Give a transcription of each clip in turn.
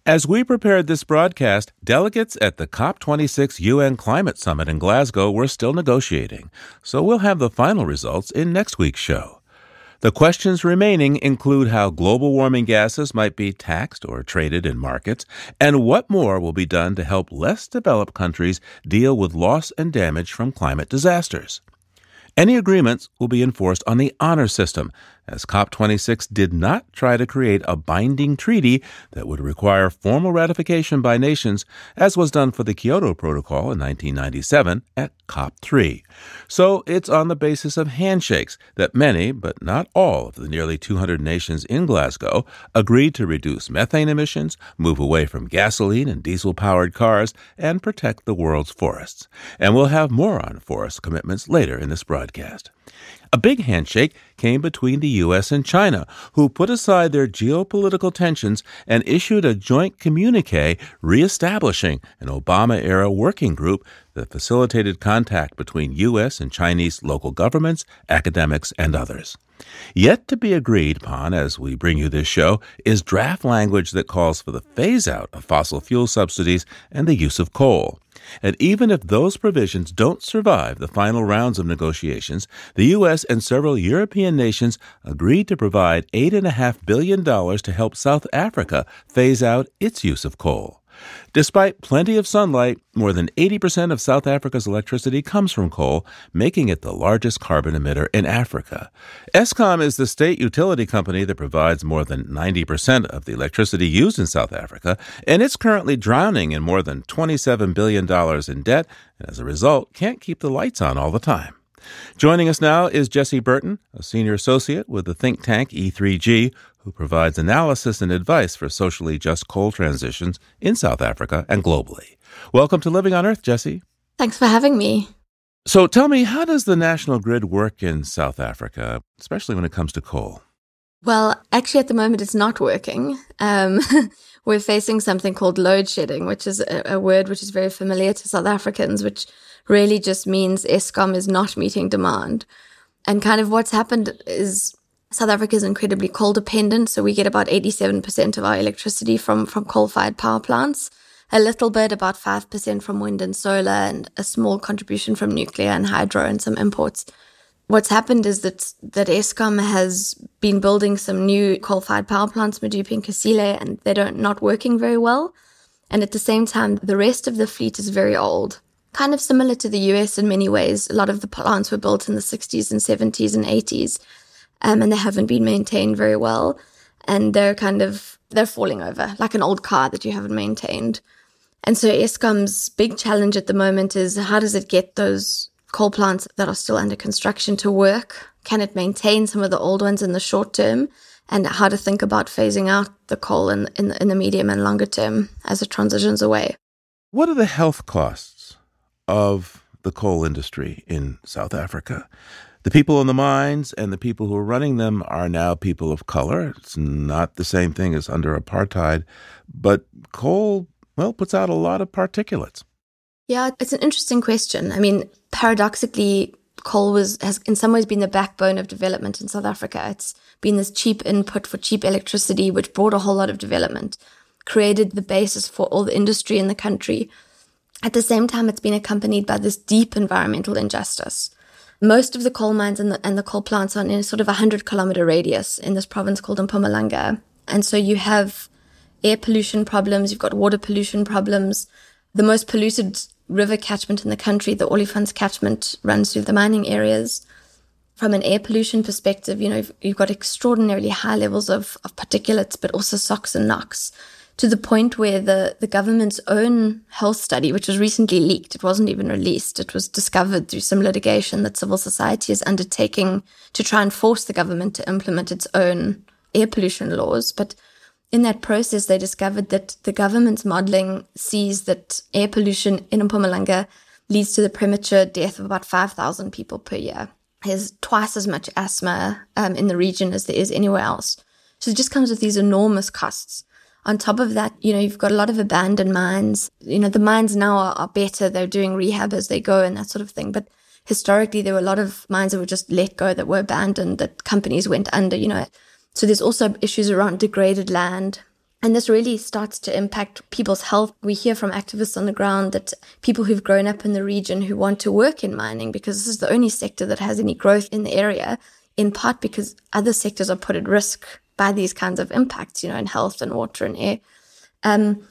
As we prepared this broadcast, delegates at the COP26 UN Climate Summit in Glasgow were still negotiating, so we'll have the final results in next week's show. The questions remaining include how global warming gases might be taxed or traded in markets, and what more will be done to help less developed countries deal with loss and damage from climate disasters. Any agreements will be enforced on the honor system, as COP26 did not try to create a binding treaty that would require formal ratification by nations, as was done for the Kyoto Protocol in 1997 at COP3. So it's on the basis of handshakes that many, but not all, of the nearly 200 nations in Glasgow agreed to reduce methane emissions, move away from gasoline and diesel-powered cars, and protect the world's forests. And we'll have more on forest commitments later in this broadcast. A big handshake came between the U.S. and China, who put aside their geopolitical tensions and issued a joint communique reestablishing an Obama-era working group that facilitated contact between U.S. and Chinese local governments, academics, and others. Yet to be agreed upon as we bring you this show is draft language that calls for the phase-out of fossil fuel subsidies and the use of coal. And even if those provisions don't survive the final rounds of negotiations, the U.S. and several European nations agreed to provide $8.5 billion to help South Africa phase out its use of coal. Despite plenty of sunlight, more than 80% of South Africa's electricity comes from coal, making it the largest carbon emitter in Africa. Eskom is the state utility company that provides more than 90% of the electricity used in South Africa, and it's currently drowning in more than $27 billion in debt, and as a result, can't keep the lights on all the time. Joining us now is Jesse Burton, a senior associate with the think tank E3G, who provides analysis and advice for socially just coal transitions in South Africa and globally. Welcome to Living on Earth, Jesse. Thanks for having me. So tell me, how does the national grid work in South Africa, especially when it comes to coal? Well, actually, at the moment, it's not working. We're facing something called load shedding, which is a word which is very familiar to South Africans, which really just means Eskom is not meeting demand. And kind of what's happened is South Africa is incredibly coal dependent, so we get about 87% of our electricity from coal-fired power plants, a little bit, about 5% from wind and solar, and a small contribution from nuclear and hydro and some imports. What's happened is that Eskom has been building some new coal-fired power plants, Medupi and Kusile, and they're not working very well. And at the same time, the rest of the fleet is very old. Kind of similar to the US in many ways. A lot of the plants were built in the 60s and 70s and 80s. And they haven't been maintained very well. And they're falling over, like an old car that you haven't maintained. And so Eskom's big challenge at the moment is, how does it get those coal plants that are still under construction to work? Can it maintain some of the old ones in the short term? And how to think about phasing out the coal in the medium and longer term as it transitions away. What are the health costs of the coal industry in South Africa? The people in the mines and the people who are running them are now people of color. It's not the same thing as under apartheid, but coal, puts out a lot of particulates. Yeah, it's an interesting question. I mean, paradoxically, coal has in some ways been the backbone of development in South Africa. It's been this cheap input for cheap electricity, which brought a whole lot of development, created the basis for all the industry in the country. At the same time, it's been accompanied by this deep environmental injustice. Most of the coal mines and the coal plants are in a sort of 100-kilometer radius in this province called Mpumalanga. And so you have air pollution problems, you've got water pollution problems. The most polluted river catchment in the country, the Olifants catchment, runs through the mining areas. From an air pollution perspective, you've got extraordinarily high levels of particulates, but also SOx and NOx, to the point where the government's own health study, which was recently leaked, it wasn't even released, it was discovered through some litigation that civil society is undertaking to try and force the government to implement its own air pollution laws. But in that process, they discovered that the government's modeling sees that air pollution in Mpumalanga leads to the premature death of about 5,000 people per year. There's twice as much asthma in the region as there is anywhere else. So it just comes with these enormous costs. On top of that, you've got a lot of abandoned mines. The mines now are better. They're doing rehab as they go and that sort of thing. But historically, there were a lot of mines that were just let go, that were abandoned, that companies went under, So there's also issues around degraded land. And this really starts to impact people's health. We hear from activists on the ground that people who've grown up in the region who want to work in mining, because this is the only sector that has any growth in the area, in part because other sectors are put at risk by these kinds of impacts, in health and water and air.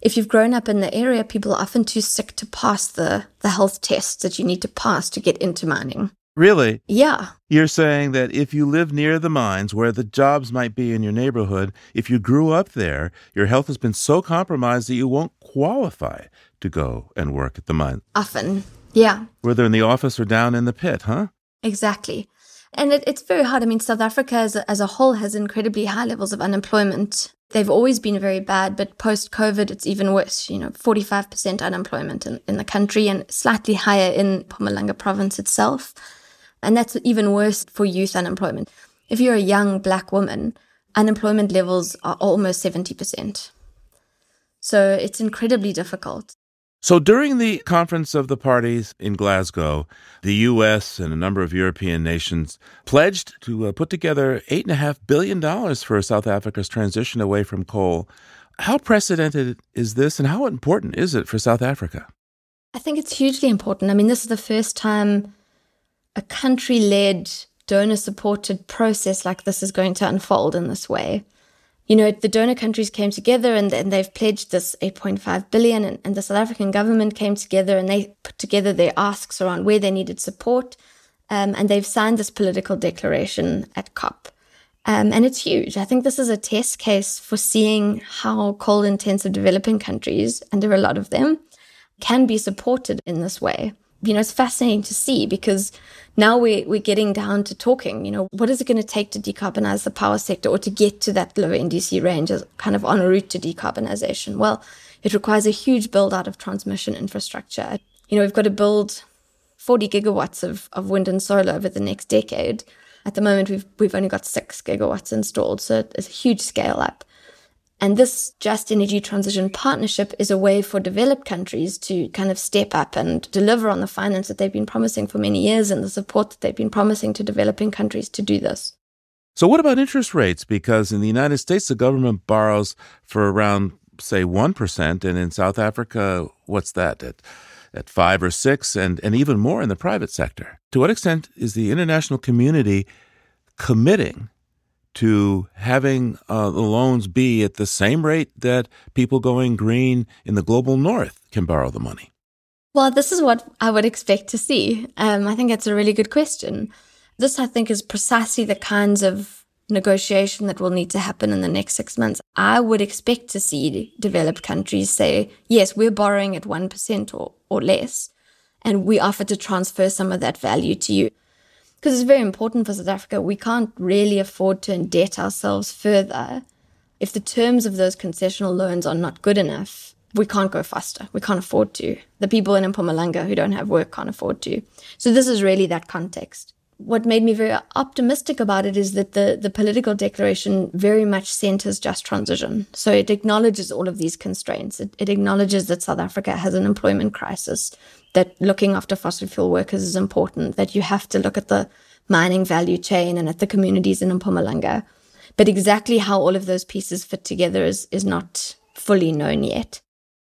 If you've grown up in the area, people are often too sick to pass the health tests that you need to pass to get into mining. Really? Yeah. You're saying that if you live near the mines where the jobs might be in your neighborhood, if you grew up there, your health has been so compromised that you won't qualify to go and work at the mine. Often, yeah. Whether in the office or down in the pit, huh? Exactly. And it's very hard. I mean, South Africa as a whole has incredibly high levels of unemployment. They've always been very bad, but post-COVID, it's even worse. 45% unemployment in the country and slightly higher in Mpumalanga province itself. And that's even worse for youth unemployment. If you're a young Black woman, unemployment levels are almost 70%. So it's incredibly difficult. So during the Conference of the Parties in Glasgow, the U.S. and a number of European nations pledged to put together $8.5 billion for South Africa's transition away from coal. How precedented is this, and how important is it for South Africa? I think it's hugely important. I mean, this is the first time a country-led, donor-supported process like this is going to unfold in this way. The donor countries came together and they've pledged this 8.5 billion and the South African government came together and they put together their asks around where they needed support. And they've signed this political declaration at COP. And it's huge. I think this is a test case for seeing how coal-intensive developing countries, and there are a lot of them, can be supported in this way. It's fascinating to see because now we're getting down to talking, what is it going to take to decarbonize the power sector or to get to that lower NDC range as kind of on a route to decarbonization? Well, it requires a huge build out of transmission infrastructure. We've got to build 40 gigawatts of wind and solar over the next decade. At the moment, we've only got 6 gigawatts installed, so it's a huge scale up. And this Just Energy Transition Partnership is a way for developed countries to kind of step up and deliver on the finance that they've been promising for many years and the support that they've been promising to developing countries to do this. So what about interest rates? Because in the United States, the government borrows for around, say, 1%. And in South Africa, what's that, at 5 or 6 and even more in the private sector? To what extent is the international community committing to having the loans be at the same rate that people going green in the global north can borrow the money? Well, this is what I would expect to see. I think that's a really good question. This, I think, is precisely the kinds of negotiation that will need to happen in the next 6 months. I would expect to see developed countries say, yes, we're borrowing at 1% or less, and we offer to transfer some of that value to you. Because it's very important for South Africa. We can't really afford to indebt ourselves further. If the terms of those concessional loans are not good enough, we can't go faster. We can't afford to. The people in Mpumalanga who don't have work can't afford to. So this is really that context. What made me very optimistic about it is that the political declaration very much centers just transition. So it acknowledges all of these constraints. It acknowledges that South Africa has an employment crisis, that looking after fossil fuel workers is important, that you have to look at the mining value chain and at the communities in Mpumalanga. But exactly how all of those pieces fit together is not fully known yet.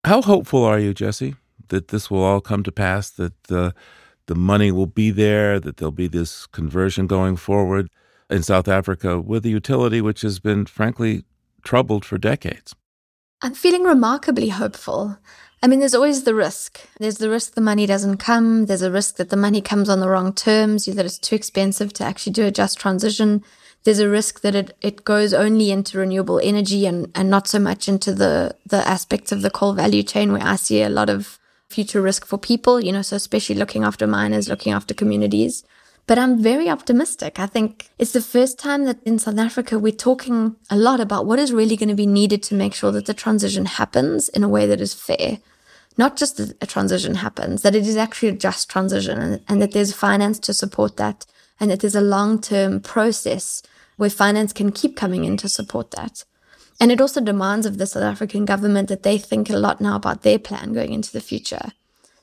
How hopeful are you, Jessie, that this will all come to pass, that the money will be there, that there'll be this conversion going forward in South Africa with a utility which has been, frankly, troubled for decades? I'm feeling remarkably hopeful. I mean, there's always the risk. There's the risk the money doesn't come. There's a risk that the money comes on the wrong terms, that it's too expensive to actually do a just transition. There's a risk that it goes only into renewable energy and not so much into the aspects of the coal value chain where I see a lot of future risk for people, so especially looking after miners, looking after communities. But I'm very optimistic. I think it's the first time that in South Africa we're talking a lot about what is really going to be needed to make sure that the transition happens in a way that is fair. Not just that a transition happens, that it is actually a just transition and that there's finance to support that and that there's a long-term process where finance can keep coming in to support that. And it also demands of the South African government that they think a lot now about their plan going into the future.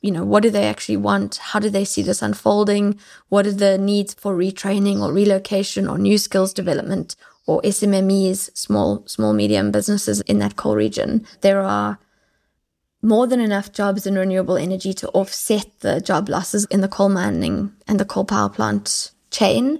What do they actually want? How do they see this unfolding? What are the needs for retraining or relocation or new skills development? or SMMEs, small, medium businesses in that coal region, there are more than enough jobs in renewable energy to offset the job losses in the coal mining and the coal power plant chain.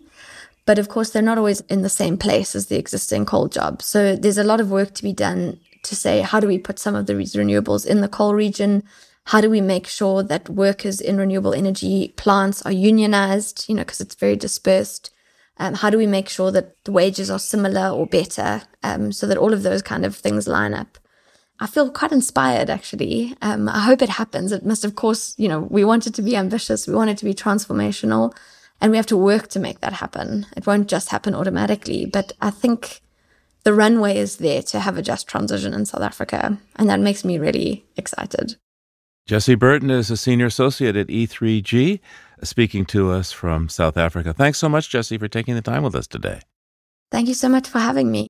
But of course, they're not always in the same place as the existing coal jobs. So there's a lot of work to be done to say, how do we put some of these renewables in the coal region? How do we make sure that workers in renewable energy plants are unionized, because it's very dispersed? How do we make sure that the wages are similar or better, so that all of those kind of things line up? I feel quite inspired, actually. I hope it happens. It must, of course, we want it to be ambitious. We want it to be transformational, and we have to work to make that happen. It won't just happen automatically, but I think the runway is there to have a just transition in South Africa, and that makes me really excited. Jessie Burton is a senior associate at E3G, speaking to us from South Africa. Thanks so much, Jessie, for taking the time with us today. Thank you so much for having me.